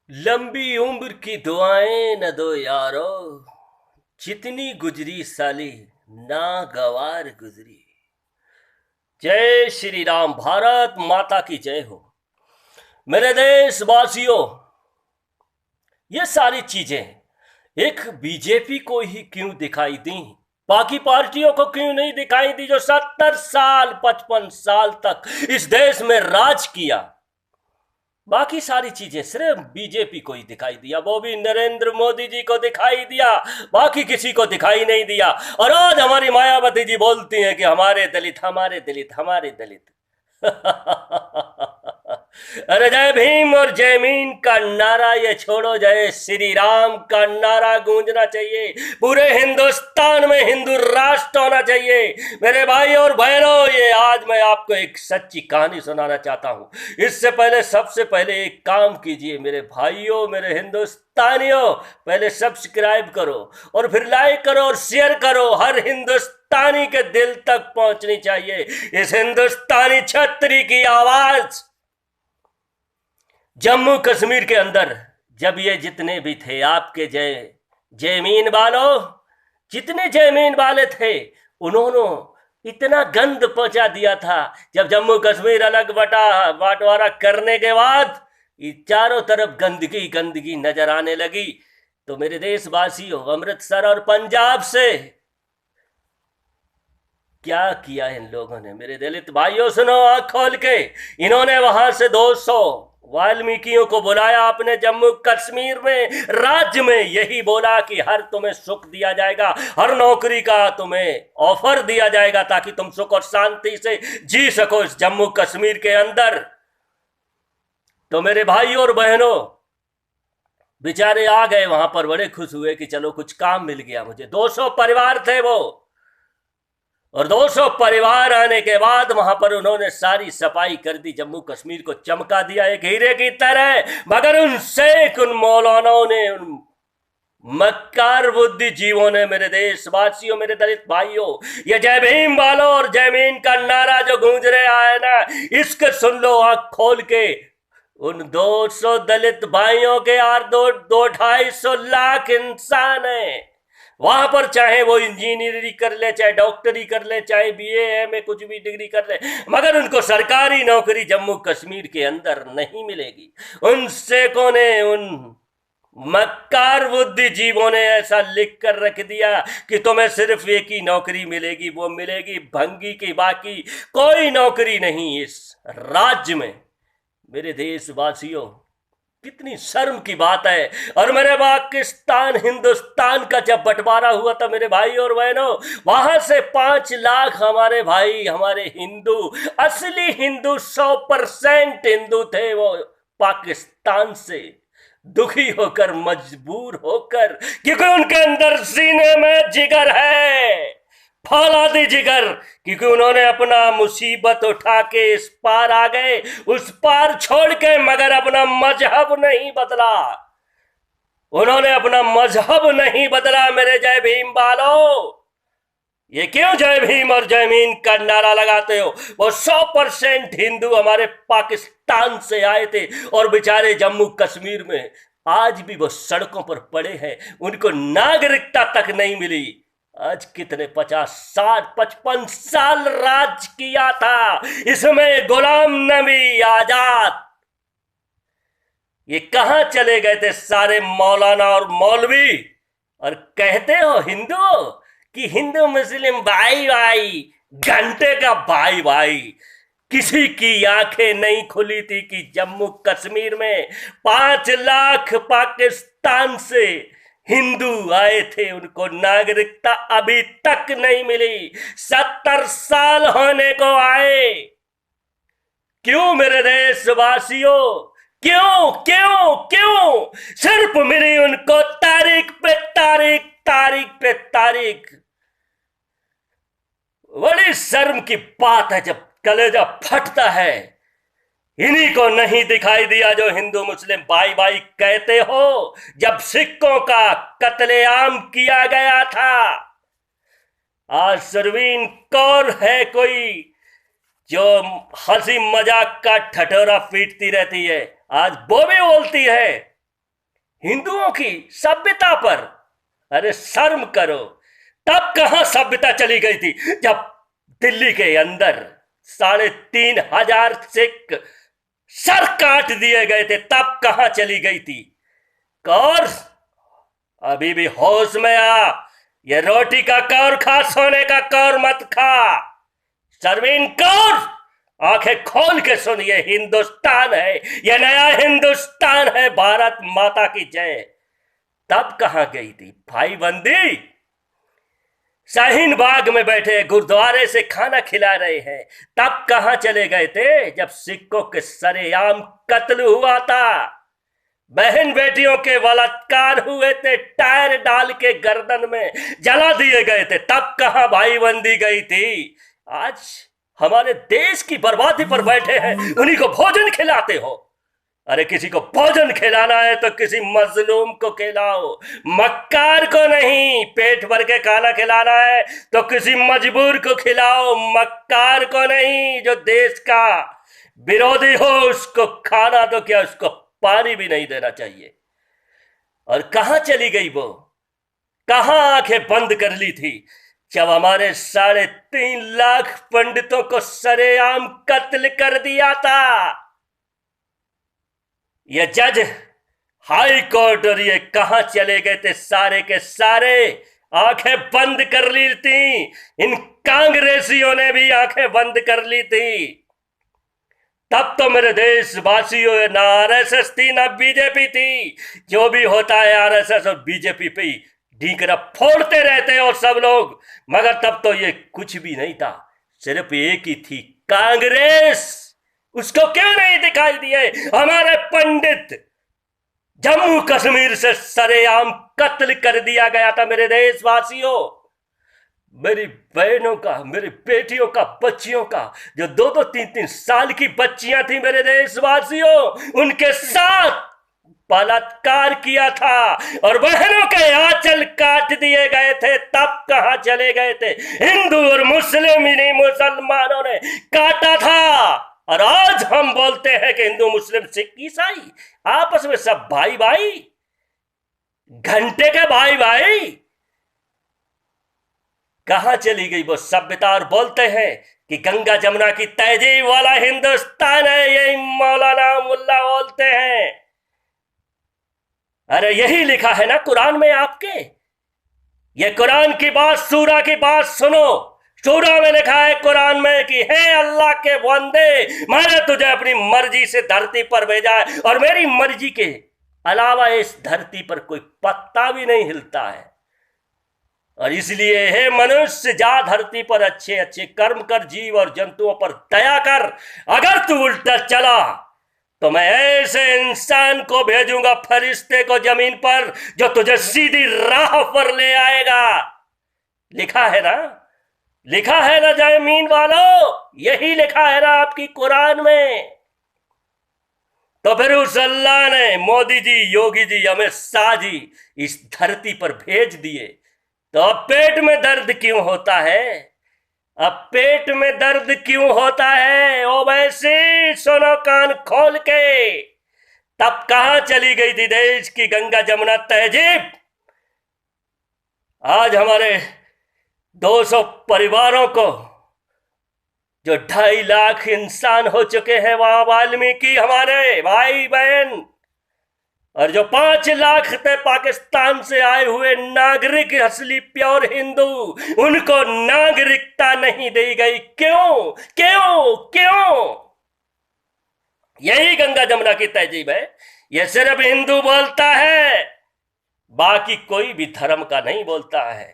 लंबी उम्र की दुआएं न दो यारो, जितनी गुजरी साली नागवार गुजरी। जय श्री राम, भारत माता की जय हो। मेरे देशवासियों, ये सारी चीजें एक बीजेपी को ही क्यों दिखाई दी, बाकी पार्टियों को क्यों नहीं दिखाई दी जो 70 साल 55 साल तक इस देश में राज किया। बाकी सारी चीजें सिर्फ बीजेपी को ही दिखाई दिया, वो भी नरेंद्र मोदी जी को दिखाई दिया, बाकी किसी को दिखाई नहीं दिया। और आज हमारी मायावती जी बोलती हैं कि हमारे दलित हमारे दलित हमारे दलित। अरे जय भीम और जय मीन का नारा ये छोड़ो, जय श्री राम का नारा गूंजना चाहिए। पूरे हिंदुस्तान में हिंदू राष्ट्र होना चाहिए। मेरे भाई और बहनों, ये आज मैं आपको एक सच्ची कहानी सुनाना चाहता हूं। इससे पहले सबसे पहले एक काम कीजिए मेरे भाइयों, मेरे हिंदुस्तानियों, पहले सब्सक्राइब करो और फिर लाइक करो और शेयर करो। हर हिंदुस्तानी के दिल तक पहुंचनी चाहिए इस हिंदुस्तानी छतरी की आवाज। जम्मू कश्मीर के अंदर जब ये जितने भी थे आपके जयमीन वालों, जितने जयमीन वाले थे, उन्होंने इतना गंद पहुंचा दिया था। जब जम्मू कश्मीर अलग बंटवारा करने के बाद चारों तरफ गंदगी गंदगी नजर आने लगी, तो मेरे देशवासियों, अमृतसर और पंजाब से क्या किया इन लोगों ने। मेरे दलित भाइयों सुनो आंख खोल के, इन्होंने वहां से 200 वाल्मीकियों को बुलाया अपने जम्मू कश्मीर में, राज्य में, यही बोला कि हर तुम्हें सुख दिया जाएगा, हर नौकरी का तुम्हें ऑफर दिया जाएगा ताकि तुम सुख और शांति से जी सको इस जम्मू कश्मीर के अंदर। तो मेरे भाइयों और बहनों, बेचारे आ गए वहां पर, बड़े खुश हुए कि चलो कुछ काम मिल गया मुझे। 200 परिवार थे वो, और 200 परिवार आने के बाद वहां पर उन्होंने सारी सफाई कर दी, जम्मू कश्मीर को चमका दिया एक हीरे की तरह। मगर उन शेख, उन मौलानाओं ने, उन मक्कार बुद्धिजीवों ने, मेरे देशवासियों, मेरे दलित भाइयों, ये जय भीम वालों और जय मीन का नारा जो गूंज रहा है ना, इसके सुन लो आंख खोल के। उन 200 दलित भाइयों के यार 200-250 लाख इंसान है वहां पर, चाहे वो इंजीनियरिंग कर ले, चाहे डॉक्टरी कर ले, चाहे बीए में कुछ भी डिग्री कर ले, मगर उनको सरकारी नौकरी जम्मू कश्मीर के अंदर नहीं मिलेगी। उन शेखों ने, उन मक्कार बुद्धिजीवों ने ऐसा लिख कर रख दिया कि तुम्हें सिर्फ एक ही नौकरी मिलेगी, वो मिलेगी भंगी की, बाकी कोई नौकरी नहीं इस राज्य में। मेरे देशवासियों, कितनी शर्म की बात है। और मेरे पाकिस्तान हिंदुस्तान का जब बंटवारा हुआ था मेरे भाई और बहनों, वहां से 5 लाख हमारे भाई, हमारे हिंदू, असली हिंदू, 100% हिंदू थे, वो पाकिस्तान से दुखी होकर, मजबूर होकर, क्योंकि उनके अंदर सीने में जिगर है, फौलादी जिगर, क्योंकि उन्होंने अपना मुसीबत उठा के इस पार आ गए, उस पार छोड़ के, मगर अपना मजहब नहीं बदला। उन्होंने अपना मजहब नहीं बदला। मेरे जय भीम वालों, ये क्यों जय भीम और जय मीन का नारा लगाते हो? वो 100% हिंदू हमारे पाकिस्तान से आए थे और बेचारे जम्मू कश्मीर में आज भी वो सड़कों पर पड़े हैं, उनको नागरिकता तक नहीं मिली। आज कितने 50-60-55 साल राज किया था इसमें गुलाम नबी आजाद, ये कहां चले गए थे सारे मौलाना और मौलवी? और कहते हो हिंदू कि हिंदू मुस्लिम भाई भाई, घंटे का भाई भाई। किसी की आंखें नहीं खुली थी कि जम्मू कश्मीर में 5 लाख पाकिस्तान से हिंदू आए थे, उनको नागरिकता अभी तक नहीं मिली। 70 साल होने को आए। क्यों मेरे देशवासियों, क्यों क्यों क्यों सिर्फ मिली उनको तारीख पे तारीख, तारीख पे तारीख। बड़ी शर्म की बात है जब कलेजा फटता है। इन्हीं को नहीं दिखाई दिया जो हिंदू मुस्लिम भाई भाई कहते हो। जब सिखों का कत्लेआम किया गया था, आज सरवीन कौर है कोई जो हंसी मजाक का ठठोरा पीटती रहती है, आज वो भी बोलती है हिंदुओं की सभ्यता पर। अरे शर्म करो। तब कहां सभ्यता चली गई थी जब दिल्ली के अंदर 3,500 सिख सर काट दिए गए थे? तब कहां चली गई थी? कौर अभी भी होश में आ। ये रोटी का कौर खा, सोने का कौर मत खा। सरवीन कौर, आंखें खोल के सुन, ये हिंदुस्तान है, ये नया हिंदुस्तान है। भारत माता की जय। तब कहां गई थी भाई बंदी? शाहीन बाग में बैठे गुरुद्वारे से खाना खिला रहे हैं। तब कहां चले गए थे जब सिखों के सरेआम कत्ल हुआ था, बहन बेटियों के बलात्कार हुए थे, टायर डाल के गर्दन में जला दिए गए थे? तब कहां भाई बंदी गई थी? आज हमारे देश की बर्बादी पर बैठे हैं, उन्हीं को भोजन खिलाते हो। अरे किसी को भोजन खिलाना है तो किसी मजलूम को खिलाओ, मक्कार को नहीं। पेट भर के खाना खिलाना है तो किसी मजबूर को खिलाओ, मक्कार को नहीं। जो देश का विरोधी हो उसको खाना दो, क्या उसको पानी भी नहीं देना चाहिए? और कहां चली गई वो? कहां आंखें बंद कर ली थी जब हमारे 3.5 लाख पंडितों को सरेआम कत्ल कर दिया था? ये जज हाई कोर्ट और ये कहां चले गए थे? सारे के सारे आंखें बंद कर ली थी। इन कांग्रेसियों ने भी आंखें बंद कर ली थी। तब तो मेरे देशवासियों, ना आरएसएस थी ना बीजेपी थी। जो भी होता है आरएसएस और बीजेपी पे ढींकरा फोड़ते रहते और सब लोग, मगर तब तो ये कुछ भी नहीं था। सिर्फ एक ही थी, कांग्रेस। उसको क्यों नहीं दिखाई दिए? हमारे पंडित जम्मू कश्मीर से सरेआम कत्ल कर दिया गया था। मेरे देशवासियों, मेरी बहनों का, मेरी बेटियों का, बच्चियों का, जो 2-2, 3-3 साल की बच्चियां थी, मेरे देशवासियों, उनके साथ बलात्कार किया था और बहनों के आंचल काट दिए गए थे। तब कहां चले गए थे? हिंदू और मुस्लिम ही नहीं, मुसलमानों ने काटा था। और आज हम बोलते हैं कि हिंदू, मुस्लिम, सिख, ईसाई आपस में सब भाई भाई, घंटे के भाई भाई। कहां चली गई वो सभ्यता? और बोलते हैं कि गंगा जमुना की तहजीब वाला हिंदुस्तान है, यही मौलाना मुल्ला बोलते हैं। अरे यही लिखा है ना कुरान में आपके। ये कुरान की बात, सूरा की बात सुनो। सूरा में लिखा है कुरान में कि हे अल्लाह के बंदे, मैंने तुझे अपनी मर्जी से धरती पर भेजा है और मेरी मर्जी के अलावा इस धरती पर कोई पत्ता भी नहीं हिलता है। और इसलिए हे मनुष्य, जा धरती पर अच्छे अच्छे कर्म कर, जीव और जंतुओं पर दया कर। अगर तू उल्टा चला तो मैं ऐसे इंसान को भेजूंगा, फरिश्ते को जमीन पर, जो तुझे सीधी राह पर ले आएगा। लिखा है ना, लिखा है ना जमीन वालों, यही लिखा है ना आपकी कुरान में। तो फिर उस अल्लाह ने मोदी जी, योगी जी, अमित शाह जी इस धरती पर भेज दिए, तो अब पेट में दर्द क्यों होता है? अब पेट में दर्द क्यों होता है? ओ वैसे सुनो कान खोल के। तब कहां चली गई थी देश की गंगा जमुना तहजीब? आज हमारे 200 परिवारों को, जो 2.5 लाख इंसान हो चुके हैं वहां वाल्मीकि हमारे भाई बहन, और जो 5 लाख थे पाकिस्तान से आए हुए नागरिक, असली प्योर हिंदू, उनको नागरिकता नहीं दी गई। क्यों क्यों क्यों? यही गंगा जमुना की तहजीब है। यह सिर्फ हिंदू बोलता है, बाकी कोई भी धर्म का नहीं बोलता है।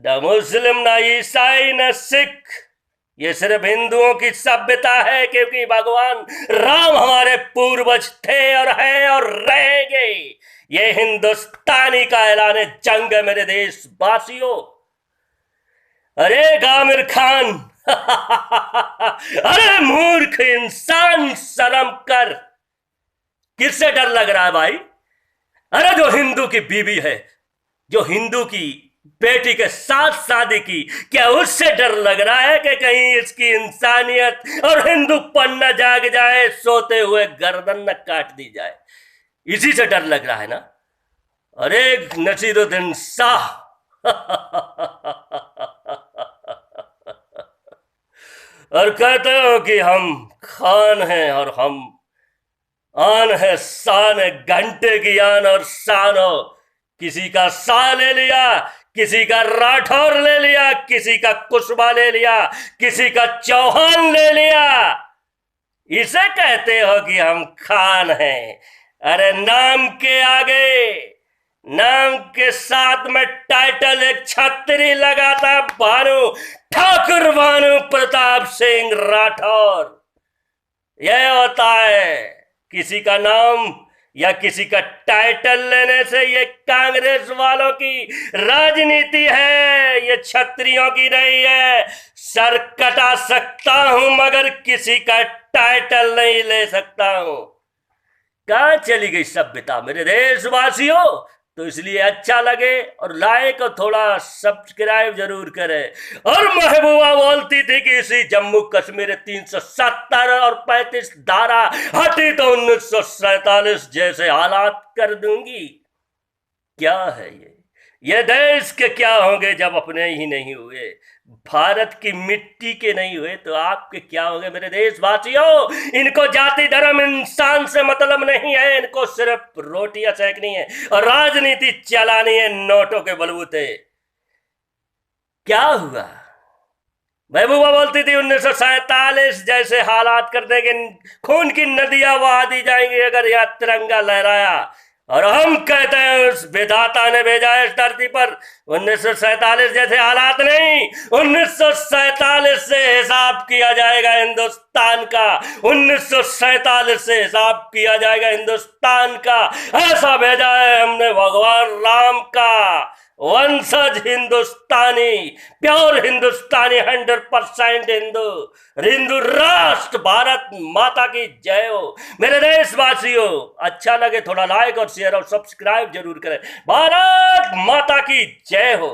न मुस्लिम, न ईसाई, न सिख। ये सिर्फ हिंदुओं की सभ्यता है, क्योंकि भगवान राम हमारे पूर्वज थे और है और रहेंगे। ये हिंदुस्तानी का ऐलान जंग है मेरे देशवासियों। अरे आमिर खान अरे मूर्ख इंसान, शर्म कर। किससे डर लग रहा है भाई? अरे जो हिंदू की बीवी है, जो हिंदू की बेटी के साथ शादी की, क्या उससे डर लग रहा है कि कहीं इसकी इंसानियत और हिंदूपन न जाग जाए, सोते हुए गर्दन न काट दी जाए? इसी से डर लग रहा है ना। अरे नसीरुद्दीन शाह और कहते हो कि हम खान हैं और हम आन है शान है, घंटे की आन और शान हो। किसी का शाह ले लिया, किसी का राठौर ले लिया, किसी का कुशवा ले लिया, किसी का चौहान ले लिया। इसे कहते हो कि हम खान हैं। अरे नाम के आगे, नाम के साथ में टाइटल एक छतरी लगाता भानु ठाकुर भानु प्रताप सिंह राठौर। यह होता है किसी का नाम या किसी का टाइटल लेने से। ये कांग्रेस वालों की राजनीति है, ये छत्रियों की नहीं है। सर कटा सकता हूं मगर किसी का टाइटल नहीं ले सकता हूं। कहां चली गई सभ्यता मेरे देशवासियों। तो इसलिए अच्छा लगे और लाइक और थोड़ा सब्सक्राइब जरूर करें। और महबूबा बोलती थी कि इसी जम्मू कश्मीर 370 और 35 धारा हटी तो 1947 जैसे हालात कर दूंगी। क्या है ये देश के क्या होंगे जब अपने ही नहीं हुए, भारत की मिट्टी के नहीं हुए तो आपके क्या होंगे मेरे देशवासियों। इनको जाति धर्म इंसान से मतलब नहीं है, इनको सिर्फ रोटियां सेकनी है और राजनीति चलानी है नोटों के बलबूते। क्या हुआ? महबूबा बोलती थी 1947 जैसे हालात कर देंगे, खून की नदियां बहा दी जाएंगी अगर यहां तिरंगा लहराया। और हम कहते हैं उस विधाता ने भेजा है इस धरती पर 1947 जैसे हालात नहीं। 1947 से हिसाब किया जाएगा हिंदुस्तान का, 1947 से हिसाब किया जाएगा हिंदुस्तान का। ऐसा भेजा है हमने भगवान राम का वंशज हिंदुस्तानी, प्योर हिंदुस्तानी, 100% हिंदू राष्ट्र। भारत माता की जय हो मेरे देशवासियों। अच्छा लगे थोड़ा लाइक और शेयर और सब्सक्राइब जरूर करें। भारत माता की जय हो।